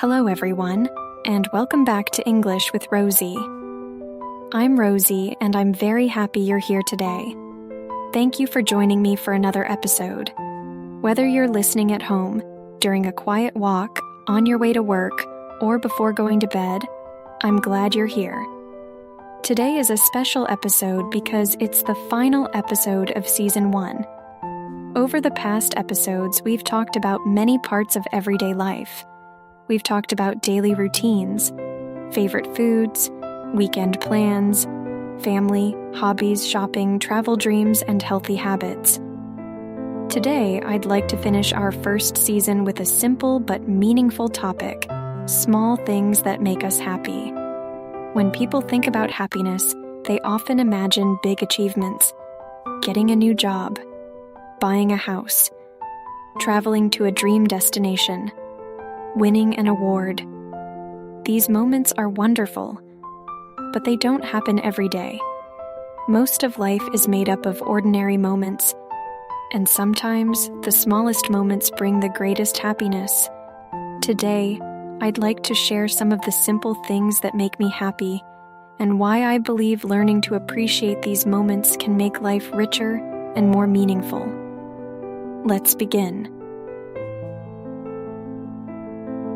Hello everyone, and welcome back to English with Rosie. I'm Rosie, and I'm very happy you're here today. Thank you for joining me for another episode. Whether you're listening at home, during a quiet walk, on your way to work, or before going to bed, I'm glad you're here. Today is a special episode because it's the final episode of Season 1. Over the past episodes, we've talked about many parts of everyday life. We've talked about daily routines, favorite foods, weekend plans, family, hobbies, shopping, travel dreams, and healthy habits. Today, I'd like to finish our first season with a simple but meaningful topic: small things that make us happy. When people think about happiness, they often imagine big achievements: getting a new job, buying a house, traveling to a dream destination, winning an award. These moments are wonderful, but they don't happen every day. Most of life is made up of ordinary moments, and sometimes the smallest moments bring the greatest happiness. Today, I'd like to share some of the simple things that make me happy and why I believe learning to appreciate these moments can make life richer and more meaningful. Let's begin.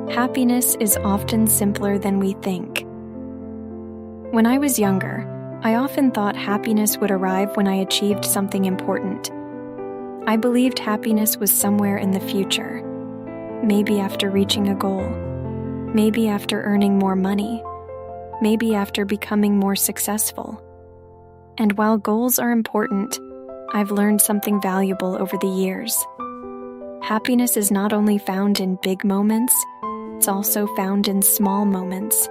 Happiness is often simpler than we think. When I was younger, I often thought happiness would arrive when I achieved something important. I believed happiness was somewhere in the future, maybe after reaching a goal, maybe after earning more money, maybe after becoming more successful. And while goals are important, I've learned something valuable over the years. Happiness is not only found in big moments, it's also found in small moments.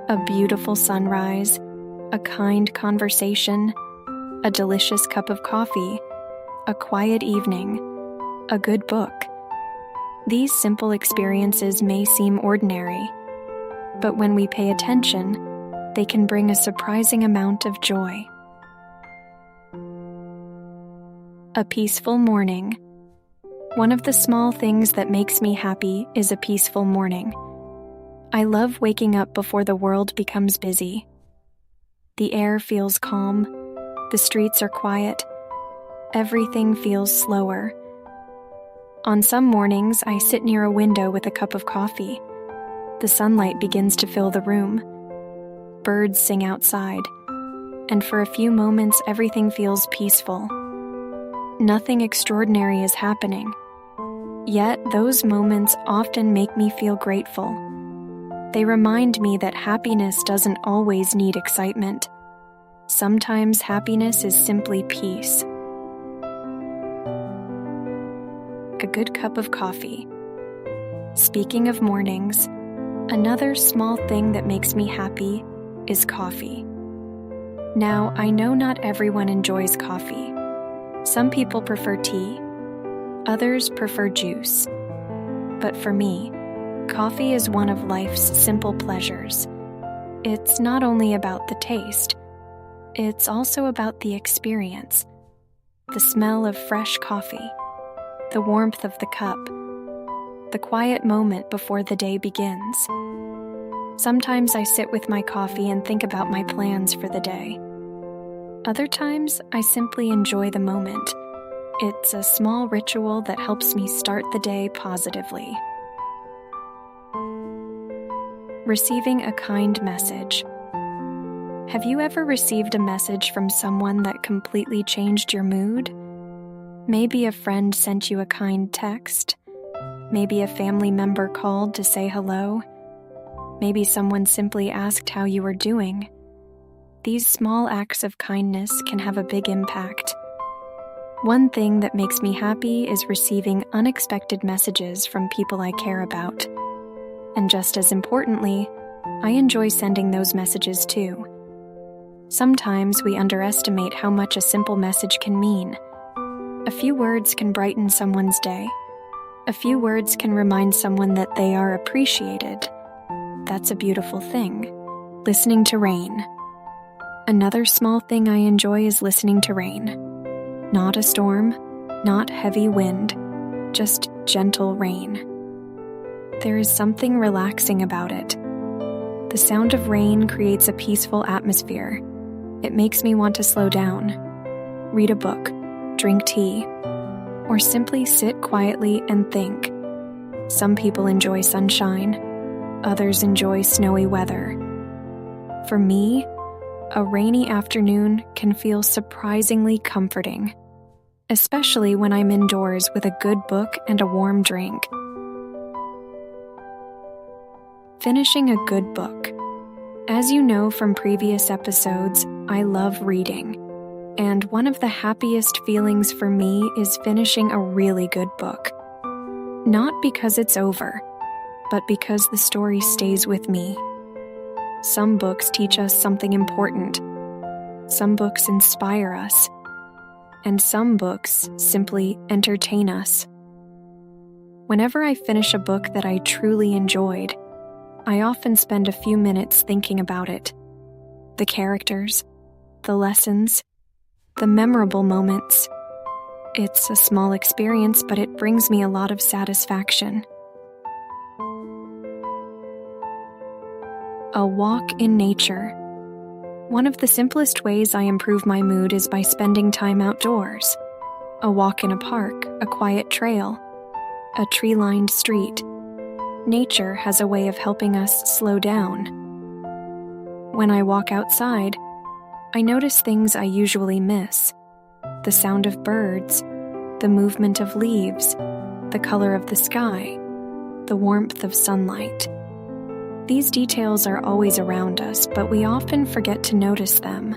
A beautiful sunrise, a kind conversation, a delicious cup of coffee, a quiet evening, a good book. These simple experiences may seem ordinary, but when we pay attention, they can bring a surprising amount of joy. A peaceful morning. One of the small things that makes me happy is a peaceful morning. I love waking up before the world becomes busy. The air feels calm, the streets are quiet, everything feels slower. On some mornings, I sit near a window with a cup of coffee. The sunlight begins to fill the room. Birds sing outside, and for a few moments, everything feels peaceful. Nothing extraordinary is happening. Yet, those moments often make me feel grateful. They remind me that happiness doesn't always need excitement. Sometimes happiness is simply peace. A good cup of coffee. Speaking of mornings, another small thing that makes me happy is coffee. Now, I know not everyone enjoys coffee. Some people prefer tea, others prefer juice. But for me, coffee is one of life's simple pleasures. It's not only about the taste, it's also about the experience. The smell of fresh coffee, the warmth of the cup, the quiet moment before the day begins. Sometimes I sit with my coffee and think about my plans for the day. Other times, I simply enjoy the moment. It's a small ritual that helps me start the day positively. Receiving a kind message. Have you ever received a message from someone that completely changed your mood? Maybe a friend sent you a kind text. Maybe a family member called to say hello. Maybe someone simply asked how you were doing. These small acts of kindness can have a big impact. One thing that makes me happy is receiving unexpected messages from people I care about. And just as importantly, I enjoy sending those messages too. Sometimes we underestimate how much a simple message can mean. A few words can brighten someone's day. A few words can remind someone that they are appreciated. That's a beautiful thing. Listening to rain. Another small thing I enjoy is listening to rain. Not a storm, not heavy wind, just gentle rain. There is something relaxing about it. The sound of rain creates a peaceful atmosphere. It makes me want to slow down, read a book, drink tea, or simply sit quietly and think. Some people enjoy sunshine, others enjoy snowy weather. For me, a rainy afternoon can feel surprisingly comforting, especially when I'm indoors with a good book and a warm drink. Finishing a good book. As you know from previous episodes, I love reading, and one of the happiest feelings for me is finishing a really good book. Not because it's over, but because the story stays with me. Some books teach us something important. Some books inspire us. And some books simply entertain us. Whenever I finish a book that I truly enjoyed, I often spend a few minutes thinking about it. The characters, the lessons, the memorable moments. It's a small experience, but it brings me a lot of satisfaction. A walk in nature. One of the simplest ways I improve my mood is by spending time outdoors. A walk in a park, a quiet trail, a tree-lined street. Nature has a way of helping us slow down. When I walk outside, I notice things I usually miss. The sound of birds, the movement of leaves, the color of the sky, the warmth of sunlight. These details are always around us, but we often forget to notice them.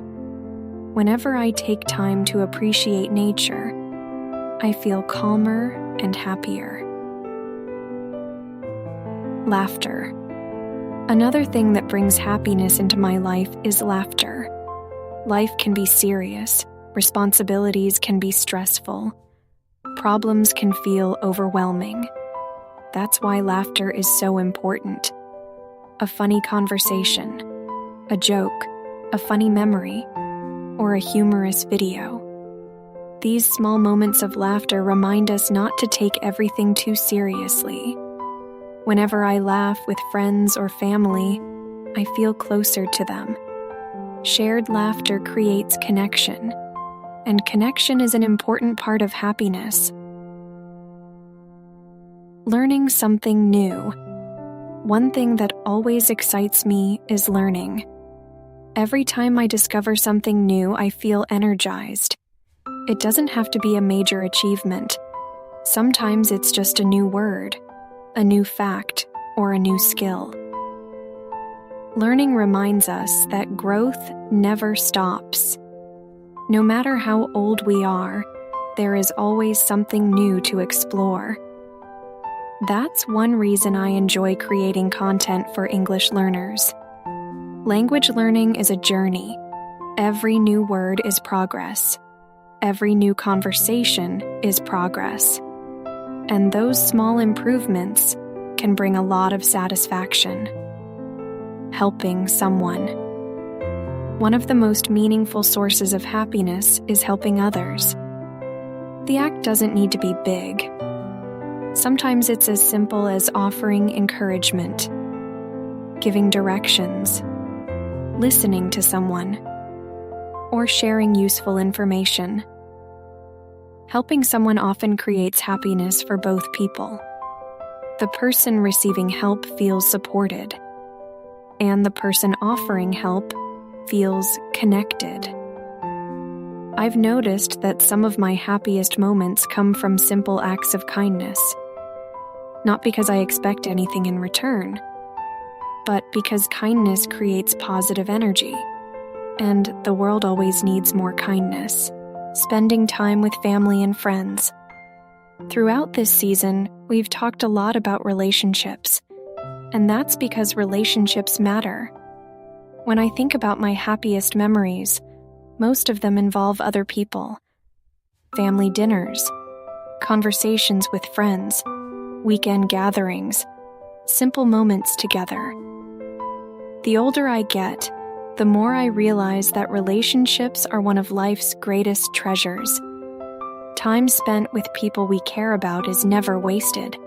Whenever I take time to appreciate nature, I feel calmer and happier. Laughter. Another thing that brings happiness into my life is laughter. Life can be serious, responsibilities can be stressful, problems can feel overwhelming. That's why laughter is so important. A funny conversation, a joke, a funny memory, or a humorous video. These small moments of laughter remind us not to take everything too seriously. Whenever I laugh with friends or family, I feel closer to them. Shared laughter creates connection, and connection is an important part of happiness. Learning something new. One thing that always excites me is learning. Every time I discover something new, I feel energized. It doesn't have to be a major achievement. Sometimes it's just a new word, a new fact, or a new skill. Learning reminds us that growth never stops. No matter how old we are, there is always something new to explore. That's one reason I enjoy creating content for English learners. Language learning is a journey. Every new word is progress. Every new conversation is progress. And those small improvements can bring a lot of satisfaction. Helping someone. One of the most meaningful sources of happiness is helping others. The act doesn't need to be big. Sometimes it's as simple as offering encouragement, giving directions, listening to someone, or sharing useful information. Helping someone often creates happiness for both people. The person receiving help feels supported, and the person offering help feels connected. I've noticed that some of my happiest moments come from simple acts of kindness. Not because I expect anything in return, but because kindness creates positive energy, and the world always needs more kindness. Spending time with family and friends. Throughout this season, we've talked a lot about relationships, and that's because relationships matter. When I think about my happiest memories, most of them involve other people. Family dinners, conversations with friends, weekend gatherings, simple moments together. The older I get, the more I realize that relationships are one of life's greatest treasures. Time spent with people we care about is never wasted.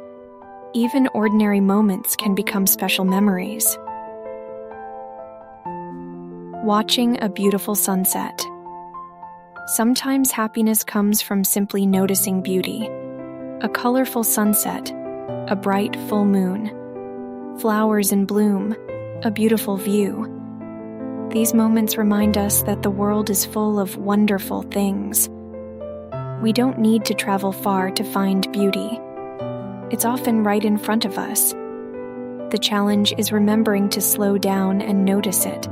even ordinary moments can become special memories. Watching a beautiful sunset. Sometimes happiness comes from simply noticing beauty. A colorful sunset, a bright full moon, flowers in bloom, a beautiful view. These moments remind us that the world is full of wonderful things. We don't need to travel far to find beauty. It's often right in front of us. The challenge is remembering to slow down and notice it.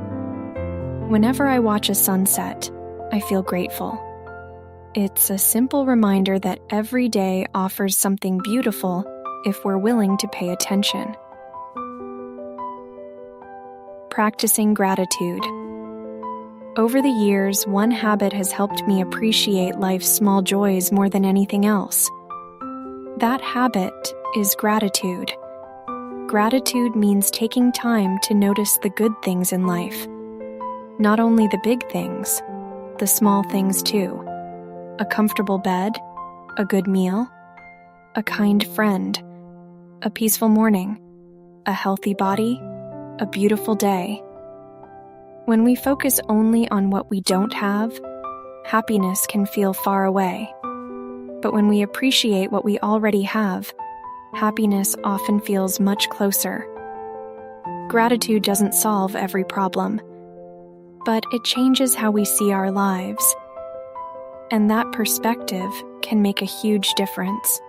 Whenever I watch a sunset, I feel grateful. It's a simple reminder that every day offers something beautiful if we're willing to pay attention. Practicing gratitude. Over the years, one habit has helped me appreciate life's small joys more than anything else. That habit is gratitude. Gratitude means taking time to notice the good things in life. Not only the big things, the small things too. A comfortable bed, a good meal, a kind friend, a peaceful morning, a healthy body, a beautiful day. When we focus only on what we don't have, happiness can feel far away. But when we appreciate what we already have, happiness often feels much closer. Gratitude doesn't solve every problem, but it changes how we see our lives. And that perspective can make a huge difference.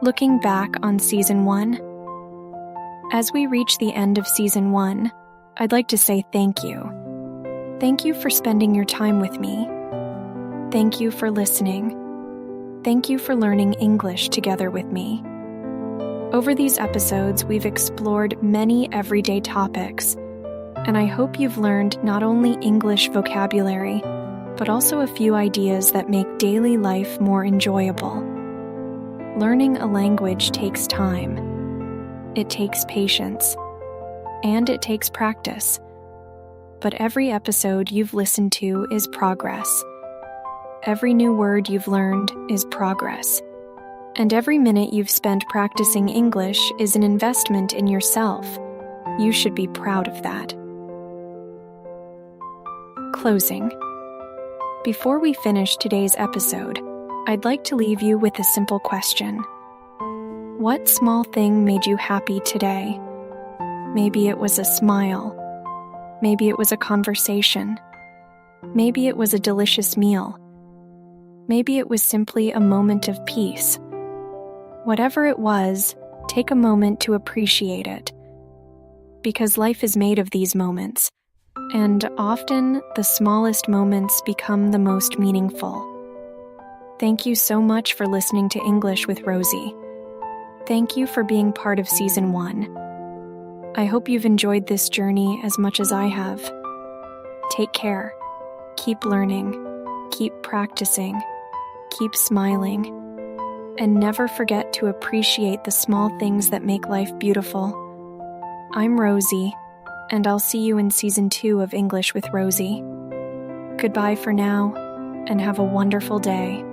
Looking back on Season 1. As we reach the end of Season 1, I'd like to say thank you. Thank you for spending your time with me. Thank you for listening. Thank you for learning English together with me. Over these episodes, we've explored many everyday topics, and I hope you've learned not only English vocabulary, but also a few ideas that make daily life more enjoyable. Learning a language takes time. It takes patience. And it takes practice. But every episode you've listened to is progress. Every new word you've learned is progress. And every minute you've spent practicing English is an investment in yourself. You should be proud of that. Closing. Before we finish today's episode, I'd like to leave you with a simple question. What small thing made you happy today? Maybe it was a smile. Maybe it was a conversation. Maybe it was a delicious meal. Maybe it was simply a moment of peace. Whatever it was, take a moment to appreciate it. Because life is made of these moments, and often the smallest moments become the most meaningful. Thank you so much for listening to English with Rosie. Thank you for being part of Season 1. I hope you've enjoyed this journey as much as I have. Take care. Keep learning. Keep practicing. Keep smiling. And never forget to appreciate the small things that make life beautiful. I'm Rosie, and I'll see you in Season 2 of English with Rosie. Goodbye for now, and have a wonderful day.